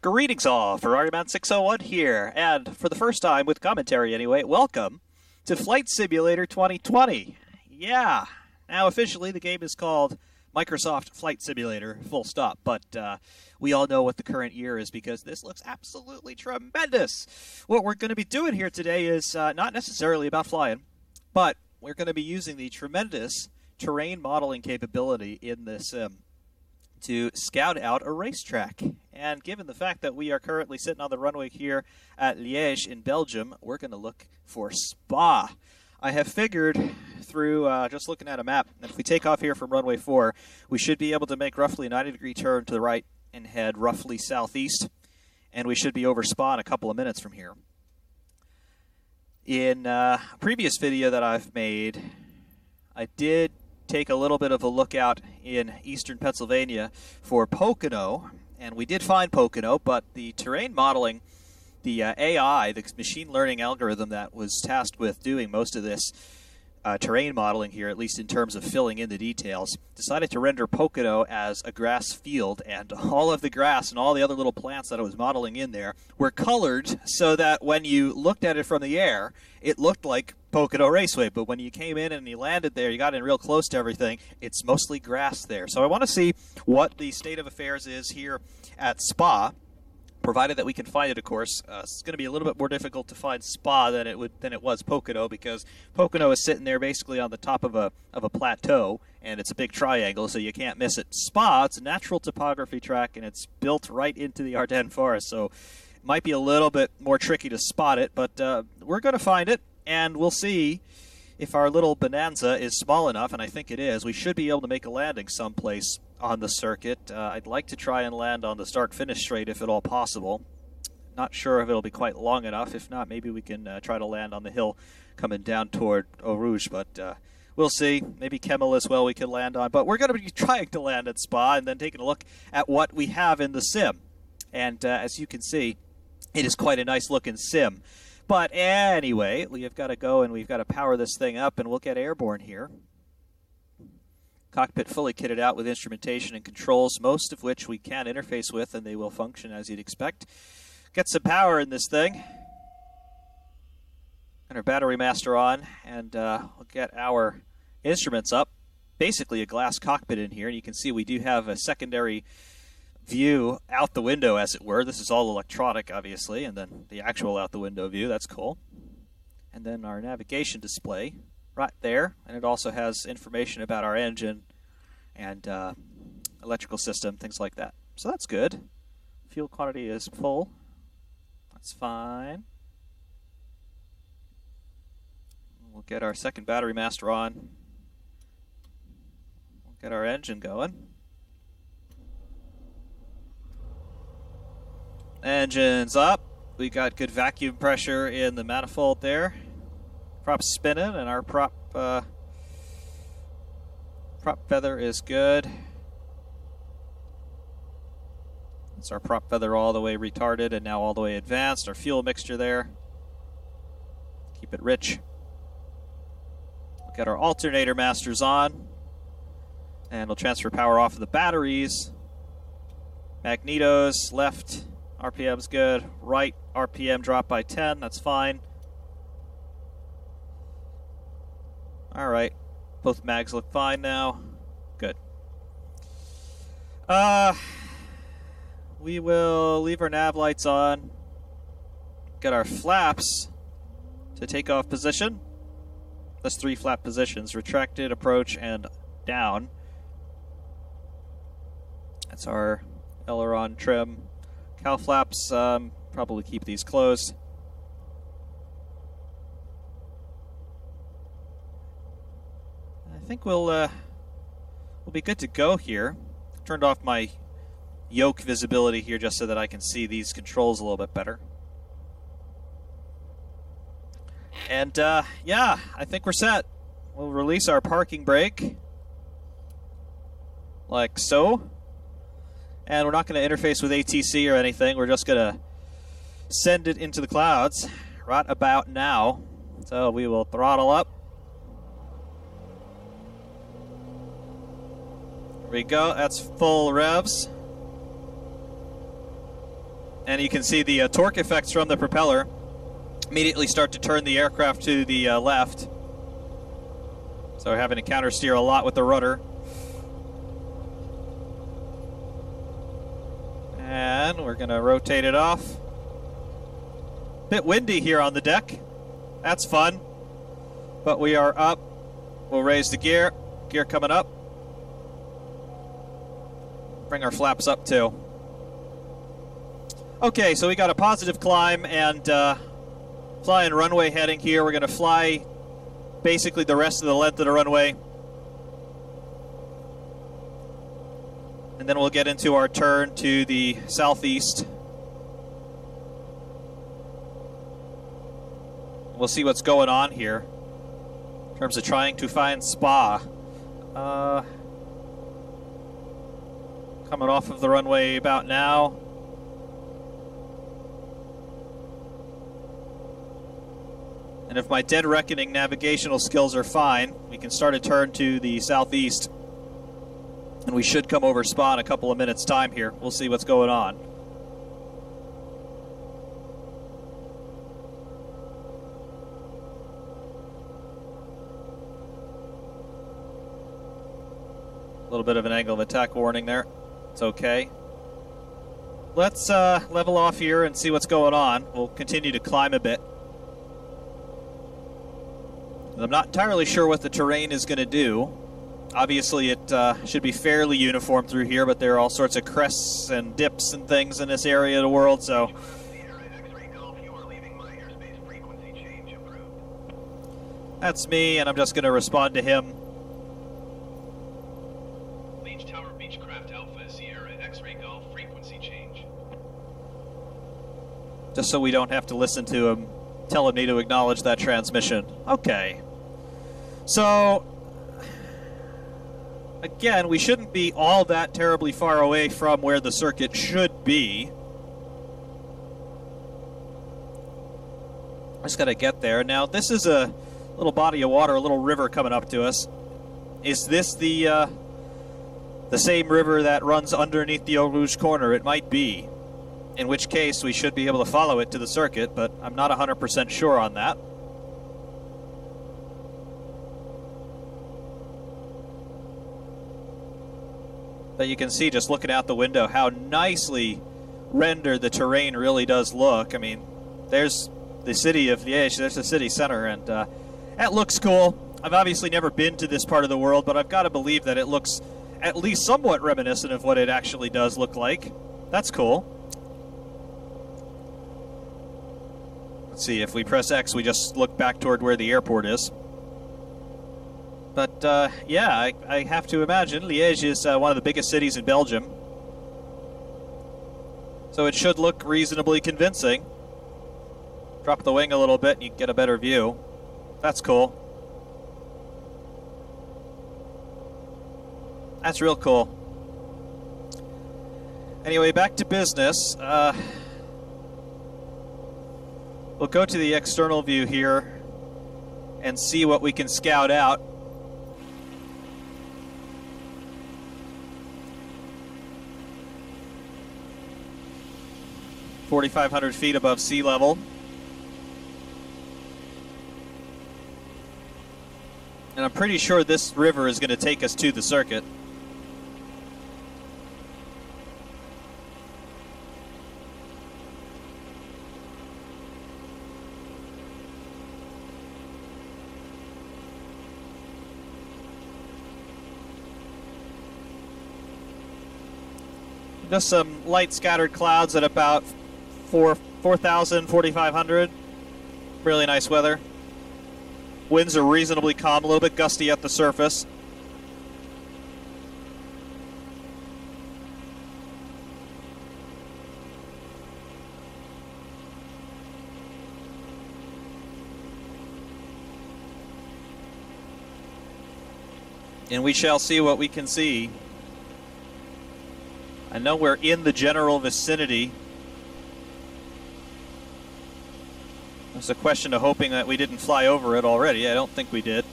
Greetings all, Ferrari-Man 601 here, and for the first time with commentary anyway, welcome to Flight Simulator 2020. Yeah, now officially the game is called Microsoft Flight Simulator, full stop, but we all know what the current year is because this looks absolutely tremendous. What we're going to be doing here today is not necessarily about flying, but we're going to be using the tremendous terrain modeling capability in this sim to scout out a racetrack. And given the fact that we are currently sitting on the runway here at Liège in Belgium, we're going to look for Spa. I have figured through just looking at a map that if we take off here from runway 4, we should be able to make roughly a 90-degree turn to the right and head roughly southeast, and we should be over Spa in a couple of minutes from here. In a previous video that I've made, I did take a little bit of a look out in eastern Pennsylvania for Pocono, and we did find Pocono, but the terrain modeling, the AI, the machine learning algorithm that was tasked with doing most of this terrain modeling here, at least in terms of filling in the details, decided to render Pocono as a grass field, and all of the grass and all the other little plants that I was modeling in there were colored so that when you looked at it from the air, it looked like Pocono Raceway, but when you came in and you landed there, you got in real close to everything, it's mostly grass there. So I want to see what the state of affairs is here at Spa, provided that we can find it, of course. It's going to be a little bit more difficult to find Spa than it was Pocono, because Pocono is sitting there basically on the top of a plateau, and it's a big triangle, so you can't miss it. Spa, it's a natural topography track, and it's built right into the Ardennes forest, so it might be a little bit more tricky to spot it, but we're going to find it. And we'll see if our little bonanza is small enough, and I think it is. We should be able to make a landing someplace on the circuit. I'd like to try and land on the start-finish straight if at all possible. Not sure if it'll be quite long enough. If not, maybe we can try to land on the hill coming down toward Eau Rouge, but we'll see. Maybe Kemmel as well we can land on. But we're going to be trying to land at Spa and then taking a look at what we have in the sim. And as you can see, it is quite a nice-looking sim. But anyway, we have got to go and we've got to power this thing up, and we'll get airborne here. Cockpit fully kitted out with instrumentation and controls, most of which we can interface with, and they will function as you'd expect. Get some power in this thing. And our battery master on, and we'll get our instruments up. Basically a glass cockpit in here, and you can see we do have a secondary view out the window, as it were. This is all electronic, obviously, and then the actual out the window view. That's cool. And then our navigation display right there, and it also has information about our engine and electrical system, things like that. So that's good. Fuel quantity is full. That's fine. We'll get our second battery master on. We'll get our engine going. Engine's up. We got good vacuum pressure in the manifold there. Prop spinning, and our prop feather is good. That's our prop feather all the way retarded and now all the way advanced. Our fuel mixture there. Keep it rich. We'll get our alternator masters on, and we'll transfer power off of the batteries. Magnetos left. RPM's good. Right, RPM drop by 10. That's fine. All right. Both mags look fine now. Good. We will leave our nav lights on. Get our flaps to take off position. That's 3 flap positions: retracted, approach, and down. That's our aileron trim. Cowl flaps, probably keep these closed. I think we'll be good to go here. Turned off my yoke visibility here just so that I can see these controls a little bit better. And yeah, I think we're set. We'll release our parking brake, like so. And we're not going to interface with ATC or anything. We're just going to send it into the clouds right about now. So we will throttle up. There we go. That's full revs. And you can see the torque effects from the propeller immediately start to turn the aircraft to the left. So we're having to counter steer a lot with the rudder. And we're going to rotate it off. Bit windy here on the deck. That's fun. But we are up. We'll raise the gear. Gear coming up. Bring our flaps up too. Okay, so we got a positive climb and flying runway heading here. We're going to fly basically the rest of the length of the runway. And then we'll get into our turn to the southeast. We'll see what's going on here in terms of trying to find Spa. Coming off of the runway about now. And if my dead reckoning navigational skills are fine, we can start a turn to the southeast. And we should come over Spa in a couple of minutes' time here. We'll see what's going on. A little bit of an angle of attack warning there. It's okay. Let's level off here and see what's going on. We'll continue to climb a bit. I'm not entirely sure what the terrain is going to do. Obviously, it should be fairly uniform through here, but there are all sorts of crests and dips and things in this area of the world, so... That's me, and I'm just going to respond to him. Leech Tower Beechcraft Alpha, Sierra X-ray Golf, frequency change. Just so we don't have to listen to him telling me to acknowledge that transmission. Okay. So, again, we shouldn't be all that terribly far away from where the circuit should be. Just got to get there. Now, this is a little body of water, a little river coming up to us. Is this the same river that runs underneath the Eau Rouge corner? It might be. In which case, we should be able to follow it to the circuit, but I'm not 100% sure on that. But you can see, just looking out the window, how nicely rendered the terrain really does look. I mean, there's the city of Liège, there's the city center, and that looks cool. I've obviously never been to this part of the world, but I've got to believe that it looks at least somewhat reminiscent of what it actually does look like. That's cool. Let's see, if we press X, we just look back toward where the airport is. But, yeah, I have to imagine Liège is one of the biggest cities in Belgium. So it should look reasonably convincing. Drop the wing a little bit and you can get a better view. That's cool. That's real cool. Anyway, back to business. We'll go to the external view here and see what we can scout out. 4,500 feet above sea level. And I'm pretty sure this river is going to take us to the circuit. Just some light scattered clouds at about 4,000, 4,500. Really nice weather. Winds are reasonably calm, a little bit gusty at the surface. And we shall see what we can see. I know we're in the general vicinity. It's a question of hoping that we didn't fly over it already. I don't think we did.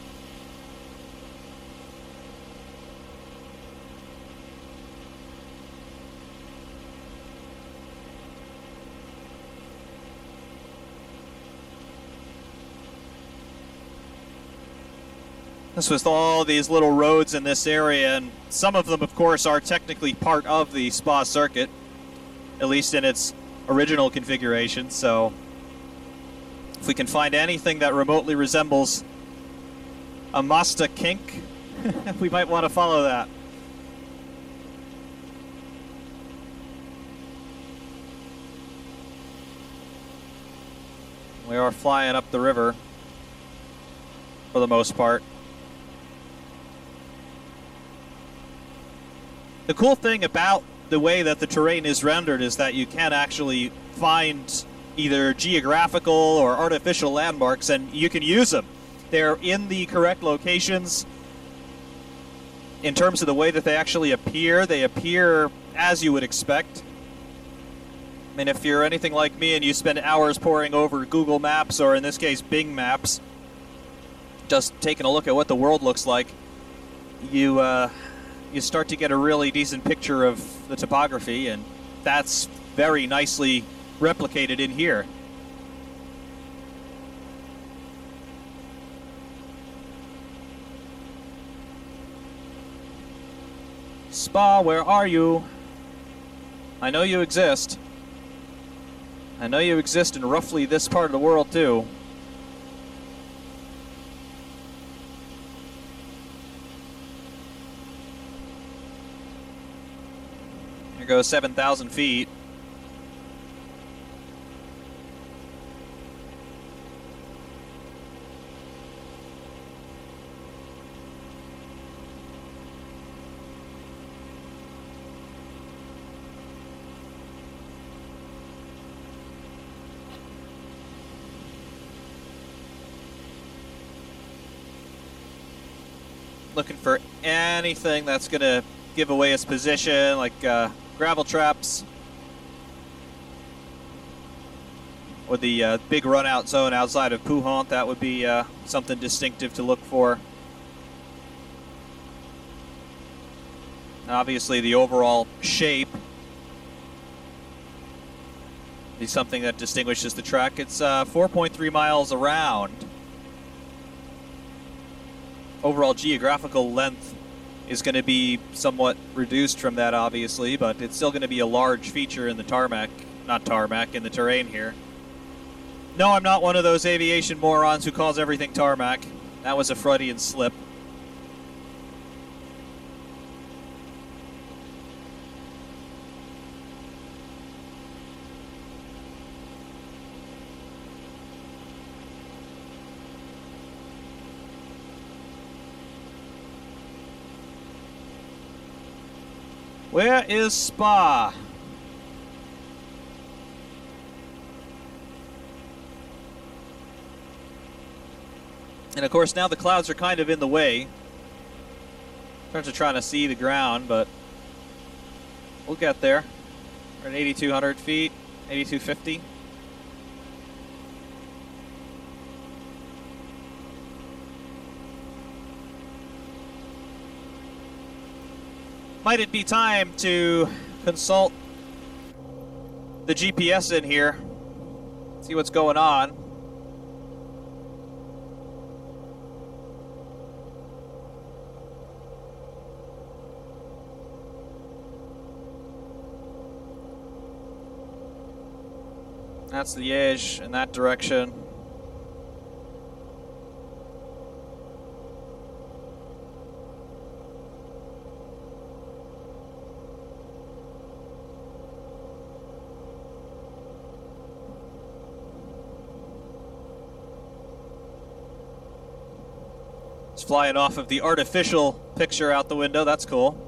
This was all these little roads in this area, and some of them, of course, are technically part of the Spa circuit, at least in its original configuration. So if we can find anything that remotely resembles a Mazda kink, we might want to follow that. We are flying up the river for the most part. The cool thing about the way that the terrain is rendered is that you can actually find either geographical or artificial landmarks, and you can use them. They're in the correct locations in terms of the way that they actually appear. They appear as you would expect. I mean, if you're anything like me and you spend hours poring over Google Maps, or in this case Bing Maps, just taking a look at what the world looks like, you start to get a really decent picture of the topography, and that's very nicely replicated in here. Spa, where are you? I know you exist. I know you exist in roughly this part of the world too. Here goes 7,000 feet. Looking for anything that's going to give away its position, like gravel traps, or the big run-out zone outside of Puhont. That would be something distinctive to look for. Obviously, the overall shape is something that distinguishes the track. It's 4.3 miles around. Overall geographical length is going to be somewhat reduced from that, obviously, but it's still going to be a large feature in the in the terrain here. No, I'm not one of those aviation morons who calls everything tarmac. That was a Freudian slip. Where is Spa? And of course now the clouds are kind of in the way in terms of trying to see the ground, but we'll get there. We're at 8,200 feet, 8,250. Might it be time to consult the GPS in here, see what's going on. That's the edge in that direction. It's flying off of the artificial picture out the window. That's cool.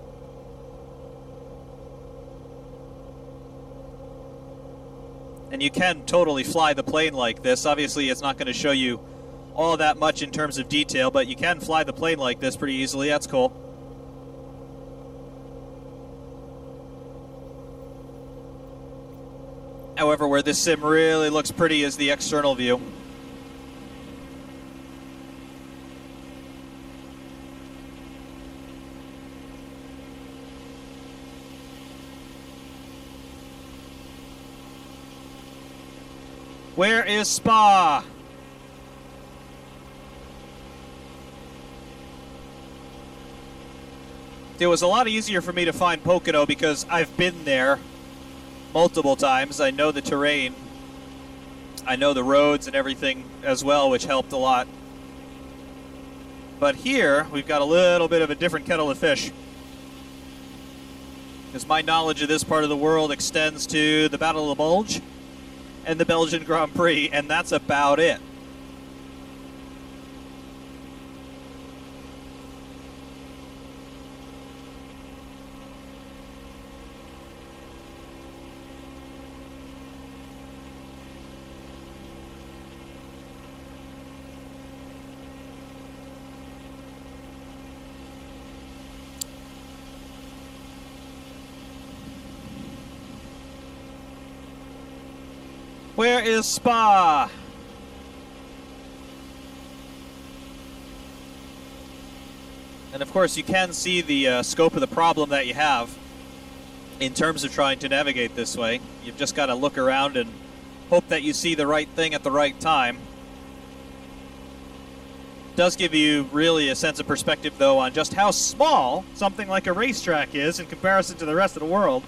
And you can totally fly the plane like this. Obviously, it's not going to show you all that much in terms of detail, but you can fly the plane like this pretty easily. That's cool. However, where this sim really looks pretty is the external view. Where is Spa? It was a lot easier for me to find Pocono because I've been there multiple times. I know the terrain. I know the roads and everything as well, which helped a lot. But here, we've got a little bit of a different kettle of fish, because my knowledge of this part of the world extends to the Battle of the Bulge and the Belgian Grand Prix, and that's about it. Where is Spa? And of course, you can see the scope of the problem that you have in terms of trying to navigate this way. You've just got to look around and hope that you see the right thing at the right time. It does give you really a sense of perspective, though, on just how small something like a racetrack is in comparison to the rest of the world.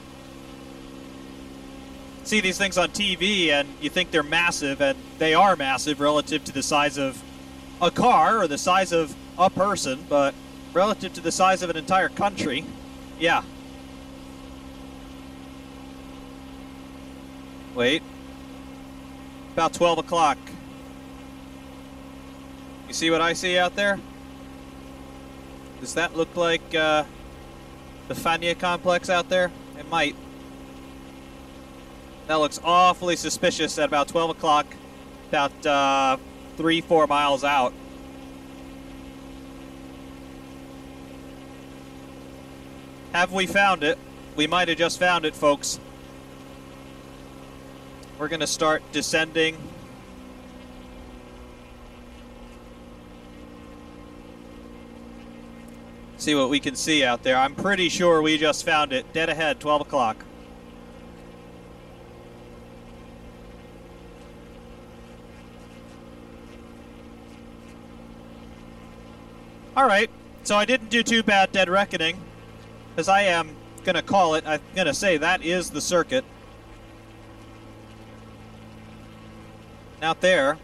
See these things on TV and you think they're massive, and they are massive relative to the size of a car or the size of a person, but relative to the size of an entire country, yeah. Wait. About 12 o'clock. You see what I see out there? Does that look like the Fania complex out there? It might. That looks awfully suspicious at about 12 o'clock, about 3-4 miles out. Have we found it? We might have just found it, folks. We're going to start descending. See what we can see out there. I'm pretty sure we just found it. Dead ahead, 12 o'clock. Alright, so I didn't do too bad, Dead Reckoning, because I am going to call it. I'm going to say that is the circuit. Out there,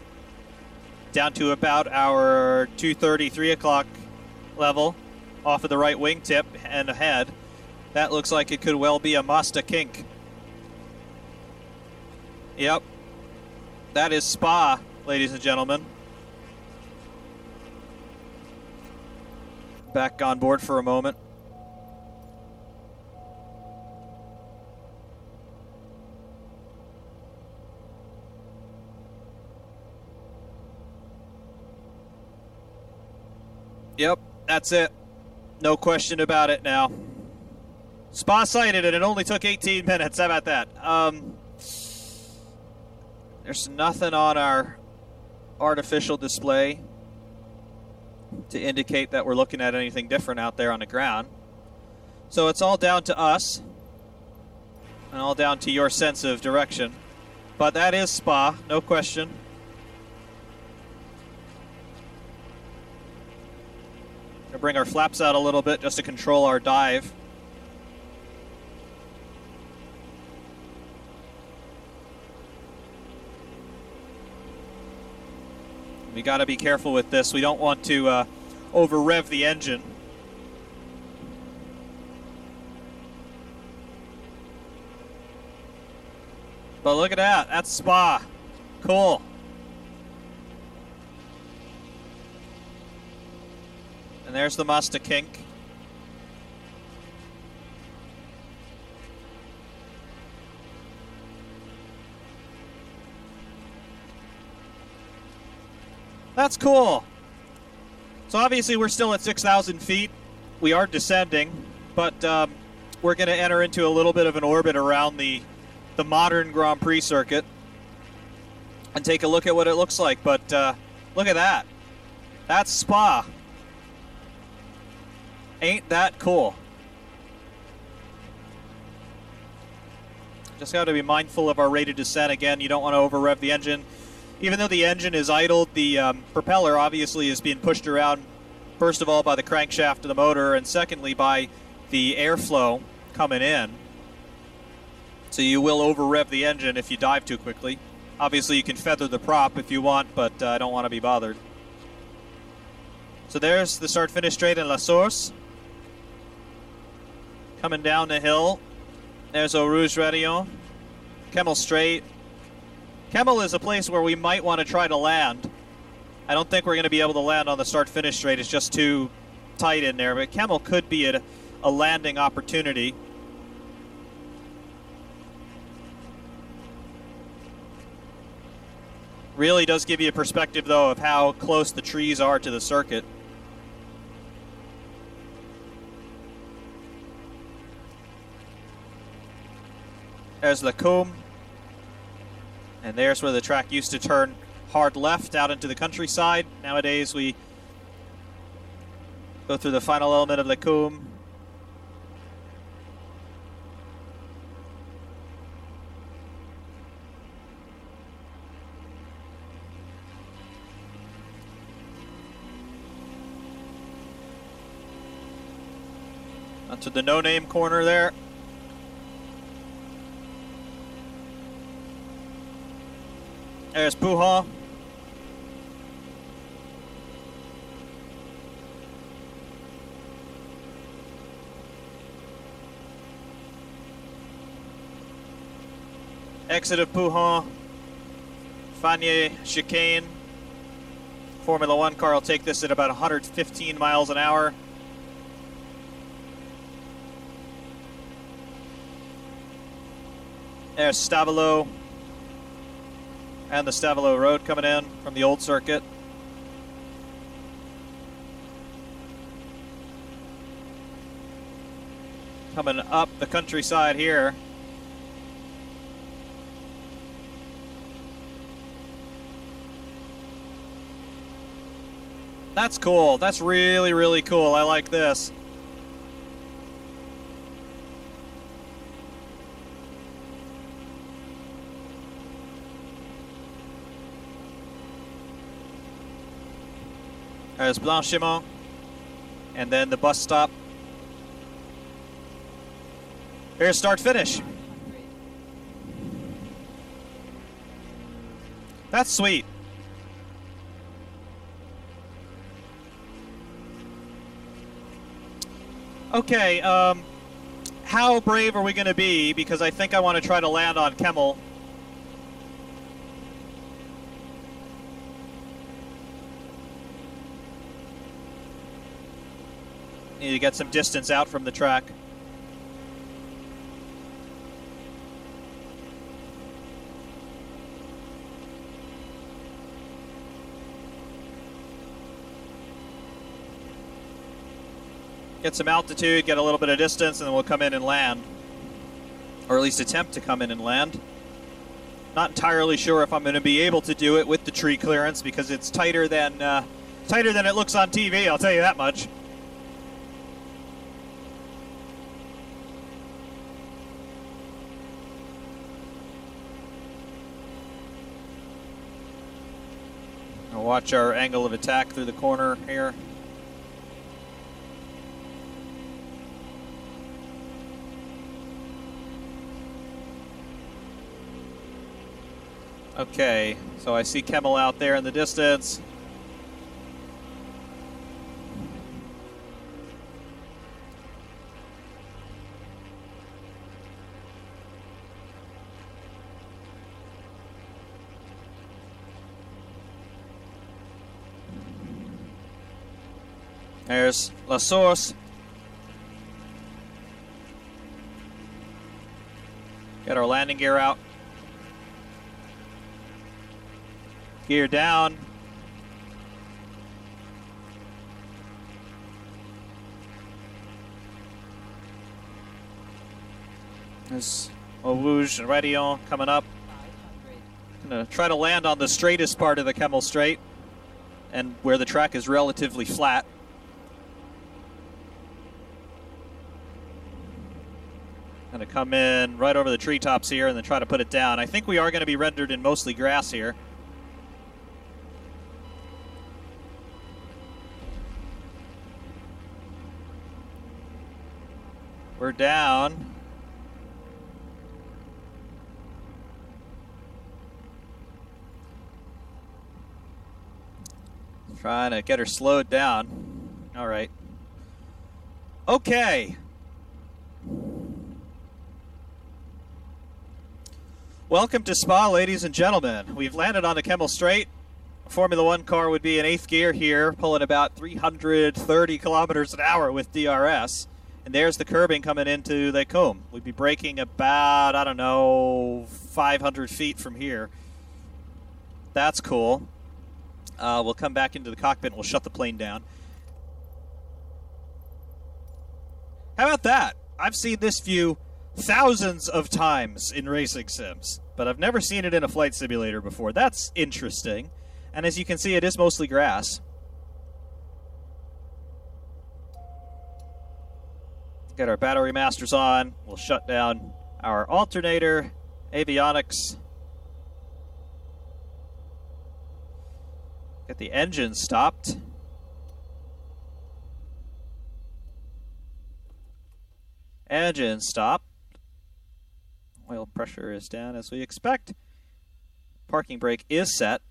down to about our 2:30, 3 o'clock level, off of the right wingtip and ahead. That looks like it could well be a Mazda kink. Yep, that is Spa, ladies and gentlemen. Back on board for a moment. Yep, that's it. No question about it now. Spa sighted it. It only took 18 minutes. How about that? There's nothing on our artificial display to indicate that we're looking at anything different out there on the ground. So it's all down to us and all down to your sense of direction. But that is Spa, no question. Gonna bring our flaps out a little bit just to control our dive. We got to be careful with this. We don't want to over rev the engine. But look at that. That's Spa. Cool. And there's the Mazda kink. That's cool. So obviously we're still at 6,000 feet. We are descending, but we're going to enter into a little bit of an orbit around the modern Grand Prix circuit and take a look at what it looks like. But look at that. That's Spa. Ain't that cool? Just got to be mindful of our rate of descent. Again, you don't want to over rev the engine. Even though the engine is idled, the propeller obviously is being pushed around, first of all, by the crankshaft of the motor, and secondly, by the airflow coming in. So you will over-rev the engine if you dive too quickly. Obviously, you can feather the prop if you want, but I don't want to be bothered. So there's the start-finish straight in La Source. Coming down the hill. There's Eau Rouge Radio. Kemmel Straight. Kemmel is a place where we might want to try to land. I don't think we're going to be able to land on the start-finish straight. It's just too tight in there. But Kemmel could be a landing opportunity. Really does give you a perspective, though, of how close the trees are to the circuit. There's La Combe. And there's where the track used to turn hard left out into the countryside. Nowadays we go through the final element of La Combe. Onto the no-name corner there. There's Puhan. Exit of Puhan. Fagnes chicane. Formula One car will take this at about 115 miles an hour. There's Stavelot. And the Stavelot Road coming in from the old circuit. Coming up the countryside here. That's cool. That's really, really cool. I like this. There's Blanchimont, and then the bus stop. Here's start-finish. That's sweet. Okay, how brave are we going to be? Because I think I want to try to land on Kemmel. Need to get some distance out from the track. Get some altitude, get a little bit of distance, and then we'll come in and land. Or at least attempt to come in and land. Not entirely sure if I'm going to be able to do it with the tree clearance because it's tighter than it looks on TV, I'll tell you that much. I'll watch our angle of attack through the corner here. Okay, so I see Kemmel out there in the distance. There's La Source. Get our landing gear out. Gear down. There's Eau Rouge and Radio coming up. Gonna try to land on the straightest part of the Kemmel Straight and where the track is relatively flat. Gonna come in right over the treetops here and then try to put it down. I think we are going to be rendered in mostly grass here. We're down. Trying to get her slowed down. All right. Okay. Welcome to Spa, ladies and gentlemen. We've landed on the Kemmel Strait. A Formula One car would be in 8th gear here, pulling about 330 kilometers an hour with DRS. And there's the curbing coming into Lake Combe. We'd be braking about, I don't know, 500 feet from here. That's cool. We'll come back into the cockpit and we'll shut the plane down. How about that? I've seen this view thousands of times in racing sims, but I've never seen it in a flight simulator before. That's interesting. And as you can see, it is mostly grass. Get our battery masters on. We'll shut down our alternator, avionics. Get the engine stopped. Engine stop. Oil pressure is down as we expect. Parking brake is set.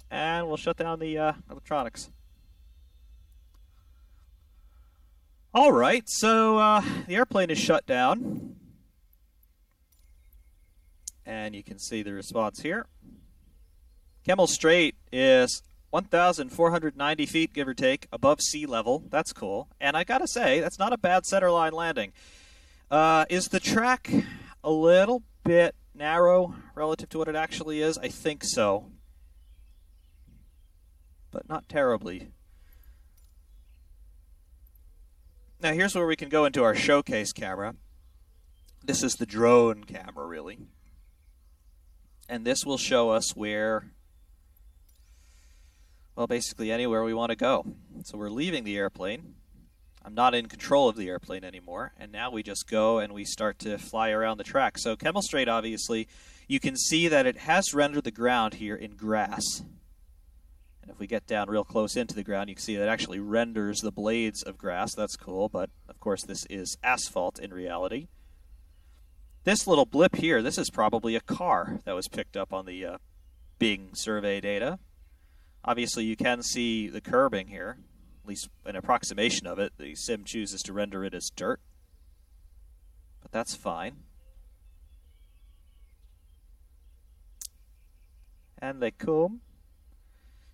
And we'll shut down the electronics. All right, so the airplane is shut down. And you can see the response here. Kemmel Strait is 1,490 feet, give or take, above sea level. That's cool. And I gotta say, that's not a bad centerline landing. Is the track a little bit narrow relative to what it actually is? I think so. But not terribly. Now here's where we can go into our showcase camera. This is the drone camera, really. And this will show us where, well, basically anywhere we want to go. So we're leaving the airplane. I'm not in control of the airplane anymore. And now we just go and we start to fly around the track. So Kemmel Strait, obviously, you can see that it has rendered the ground here in grass. And if we get down real close into the ground, you can see that it actually renders the blades of grass. That's cool, but of course this is asphalt in reality. This little blip here, this is probably a car that was picked up on the Bing survey data. Obviously you can see the curbing here, at least an approximation of it. The sim chooses to render it as dirt, but that's fine. And Lake Combe.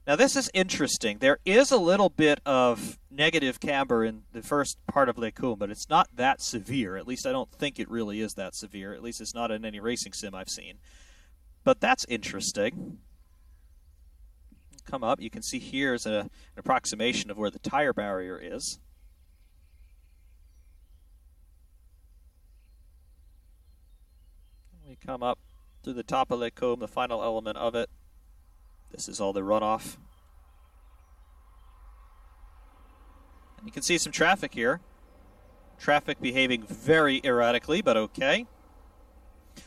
Now this is interesting. There is a little bit of negative camber in the first part of Lake Combe, but it's not that severe. At least I don't think it really is that severe. At least it's not in any racing sim I've seen. But that's interesting. Come up. You can see here is an approximation of where the tire barrier is. We come up to the top of Lake Combe, the final element of it. This is all the runoff. And you can see some traffic here. Traffic behaving very erratically, but okay.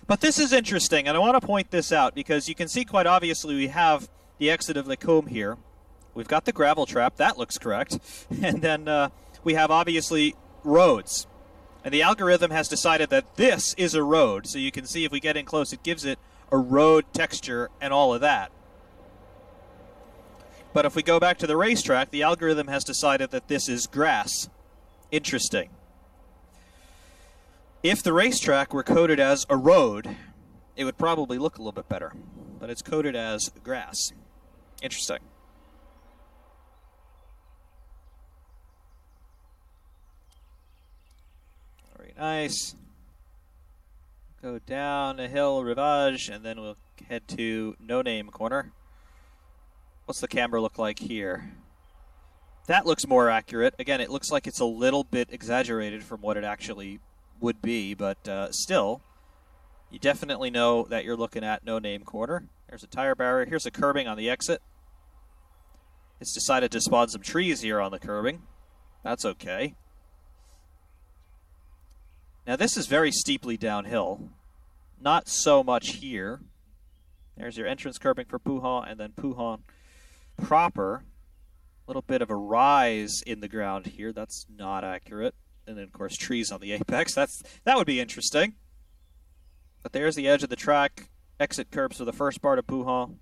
But this is interesting, and I want to point this out because you can see quite obviously we have the exit of Lake Combe here. We've got the gravel trap. That looks correct. And then we have obviously roads. And the algorithm has decided that this is a road. So you can see if we get in close, it gives it a road texture and all of that. But if we go back to the racetrack, the algorithm has decided that this is grass. Interesting. If the racetrack were coded as a road, it would probably look a little bit better. But it's coded as grass. Interesting. Very nice. Go down a hill, Rivage, and then we'll head to No Name Corner. What's the camber look like here? That looks more accurate. Again, it looks like it's a little bit exaggerated from what it actually would be, but still, you definitely know that you're looking at No Name Corner. There's a tire barrier. Here's a curbing on the exit. It's decided to spawn some trees here on the curbing. That's okay. Now this is very steeply downhill. Not so much here. There's your entrance curbing for Puhan, and then Puhan proper. A little bit of a rise in the ground here. That's not accurate. and then, of course, trees on the apex. That would be interesting. But there's the edge of the track. Exit curbs for the first part of Pouhon.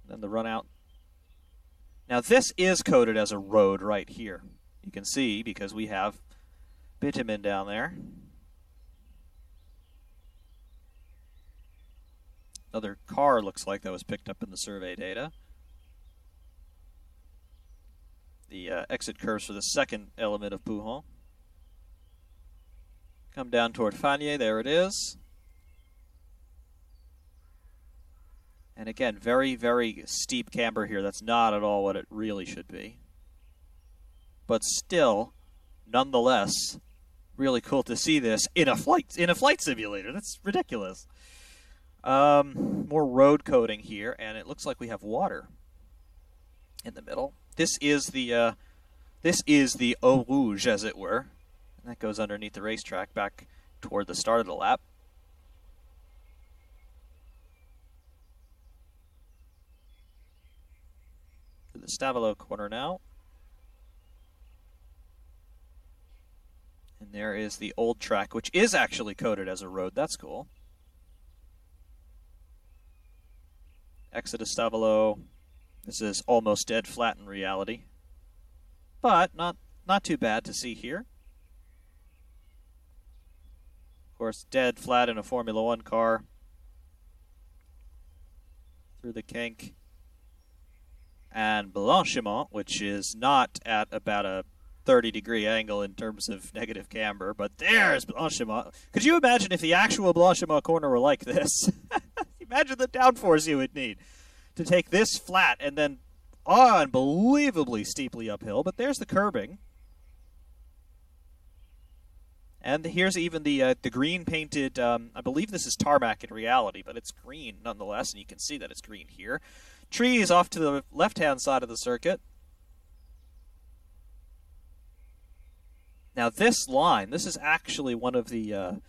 Then the run out. Now, this is coded as a road right here. You can see because we have bitumen down there. Another car looks like that was picked up in the survey data. The exit curves for the second element of Pouhon. Come down toward Fagnes, there it is. And again, very, very steep camber here. That's not at all what it really should be. But still, nonetheless, really cool to see this in a flight simulator. That's ridiculous. More road coding here, and it looks like we have water in the middle. This is the Eau Rouge, as it were. And that goes underneath the racetrack back toward the start of the lap. To the Stavelot corner now. And there is the old track, which is actually coded as a road. That's cool. Exit of Stavelot. This is almost dead flat in reality. But not too bad to see here. Of course, dead flat in a Formula One car. Through the kink. And Blanchiment, which is not at about a 30-degree angle in terms of negative camber, but there's Blanchiment. Could you imagine if the actual Blanchiment corner were like this? Imagine the downforce you would need to take this flat and then unbelievably steeply uphill. But there's the curbing. And here's even the green painted, I believe this is tarmac in reality, but it's green nonetheless, and you can see that it's green here. Trees off to the left-hand side of the circuit. Now this line, this is actually one of the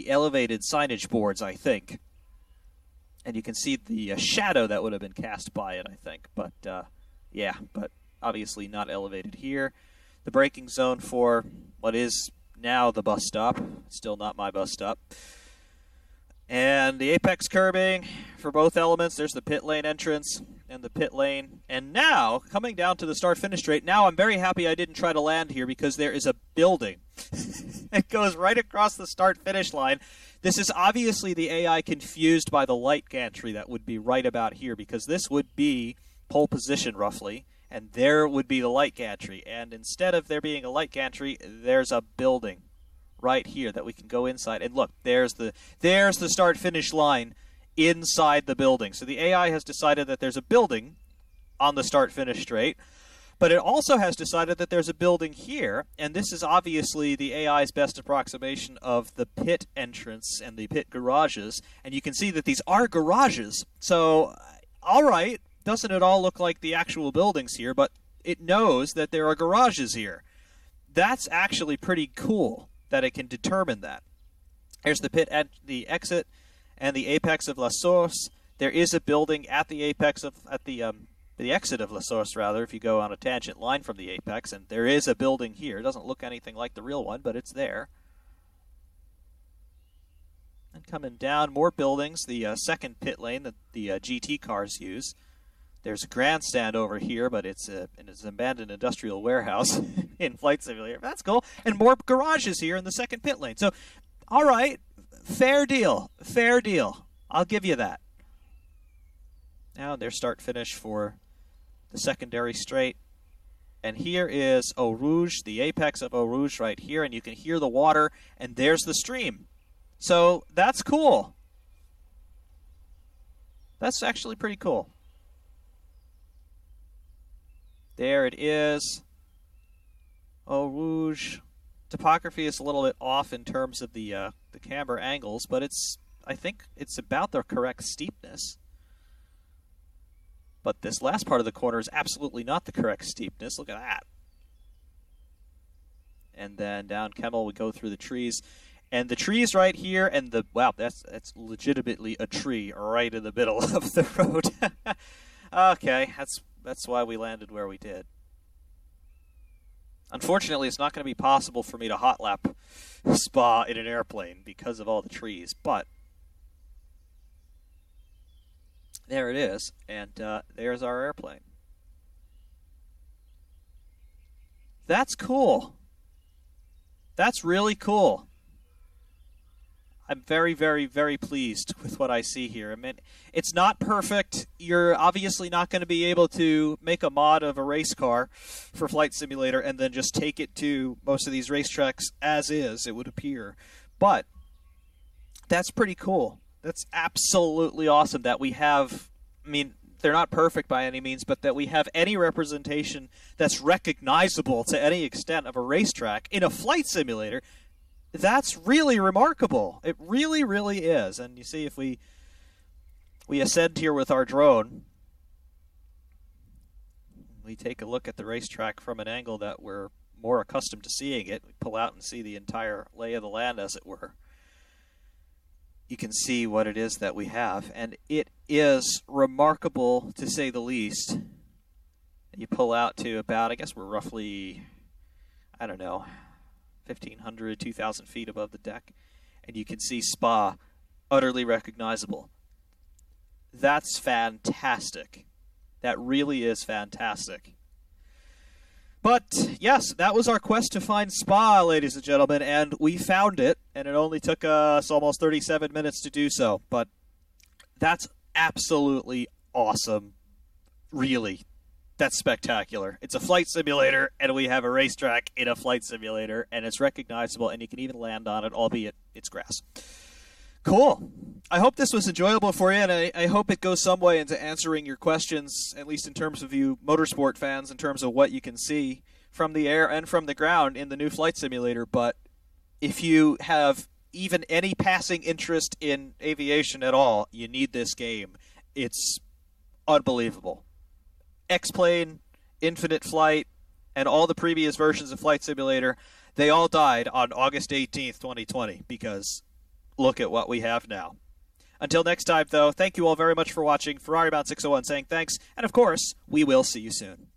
elevated signage boards, I think. And you can see the shadow that would have been cast by it, I think. But, yeah, but obviously not elevated here. The braking zone for what is now the bus stop. Still not my bus stop. And the apex curbing for both elements. There's the pit lane entrance and the pit lane. And now, coming down to the start-finish straight, now I'm very happy I didn't try to land here because there is a building. It goes right across the start-finish line. This is obviously the AI confused by the light gantry that would be right about here, because this would be pole position roughly, and there would be the light gantry. And instead of there being a light gantry, there's a building right here that we can go inside. And look, there's the start-finish line inside the building. So the AI has decided that there's a building on the start-finish straight, but it also has decided that there's a building here, and this is obviously the AI's best approximation of the pit entrance and the pit garages, and you can see that these are garages. So, all right, doesn't it all look like the actual buildings here, but it knows that there are garages here. That's actually pretty cool that it can determine that. There's the pit at the exit and the apex of La Source. There is a building at the apex of the exit of La Source, rather, if you go on a tangent line from the apex, and there is a building here. It doesn't look anything like the real one, but it's there. And coming down, more buildings, the second pit lane that the GT cars use. There's a grandstand over here, but it's an abandoned industrial warehouse in Flight Simulator. That's cool. And more garages here in the second pit lane. So, all right, fair deal. Fair deal. I'll give you that. Now their start-finish for the secondary straight. And here is Eau Rouge, the apex of Eau Rouge right here, and you can hear the water, and there's the stream. So that's cool. That's actually pretty cool. There it is. Eau Rouge. Topography is a little bit off in terms of the camber angles, but I think it's about the correct steepness. But this last part of the corner is absolutely not the correct steepness. Look at that. And then down Kemmel, we go through the trees. And the trees right here, and wow, that's legitimately a tree right in the middle of the road. Okay, that's why we landed where we did. Unfortunately, it's not going to be possible for me to hot lap Spa in an airplane because of all the trees, but there it is, and there's our airplane. That's cool. That's really cool. I'm very, very, very pleased with what I see here. I mean, it's not perfect. You're obviously not going to be able to make a mod of a race car for Flight Simulator and then just take it to most of these racetracks as is, it would appear. But that's pretty cool. That's absolutely awesome that we have, I mean, they're not perfect by any means, but that we have any representation that's recognizable to any extent of a racetrack in a flight simulator. That's really remarkable. It really, really is. And you see, if we ascend here with our drone, we take a look at the racetrack from an angle that we're more accustomed to seeing it. We pull out and see the entire lay of the land, as it were. You can see what it is that we have, and it is remarkable, to say the least. You pull out to about, I guess we're roughly, I don't know, 1,500, 2,000 feet above the deck, and you can see Spa, utterly recognizable. That's fantastic. That really is fantastic. But, yes, that was our quest to find Spa, ladies and gentlemen, and we found it, and it only took us almost 37 minutes to do so. But that's absolutely awesome. Really. That's spectacular. It's a flight simulator, and we have a racetrack in a flight simulator, and it's recognizable, and you can even land on it, albeit it's grass. Cool. I hope this was enjoyable for you, and I hope it goes some way into answering your questions, at least in terms of you motorsport fans, in terms of what you can see from the air and from the ground in the new flight simulator. But if you have even any passing interest in aviation at all, you need this game. It's unbelievable. X-Plane, Infinite Flight, and all the previous versions of Flight Simulator, they all died on August 18th, 2020, because look at what we have now. Until next time, though, thank you all very much for watching. FerrariBound601 saying thanks, and of course, we will see you soon.